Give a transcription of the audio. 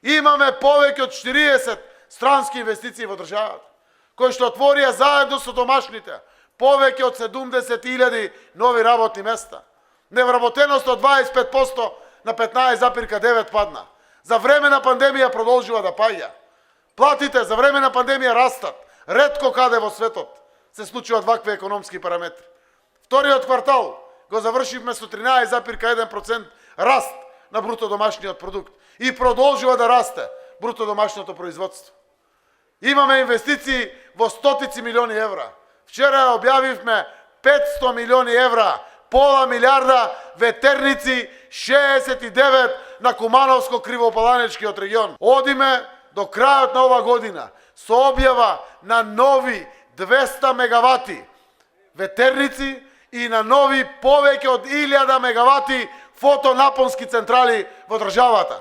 Имаме повеќе од 40 странски инвестиции во државата, кои што отворија заедно со домашните повеќе од 70.000 нови работни места. Невработеност од 25% на 15,9 падна. За време на пандемија продолжува да паѓа. Платите за време на пандемија растат. Ретко каде во светот се случуваат вакви економски параметри. Вториот квартал го завршивме со 13,1% раст на бруто домашниот продукт и продолжува да расте бруто домашното производство. Имаме инвестиции во стотици милиони евра. Вчера објавивме 500 милиони евра, пола милиарда ветерници, 69 на Кумановско-Кривопаланечкиот регион. Одиме до крајот на ова година со објава на нови 200 мегавати ветерници и на нови повеќе од 1000 мегавати фотонапонски централи во државата.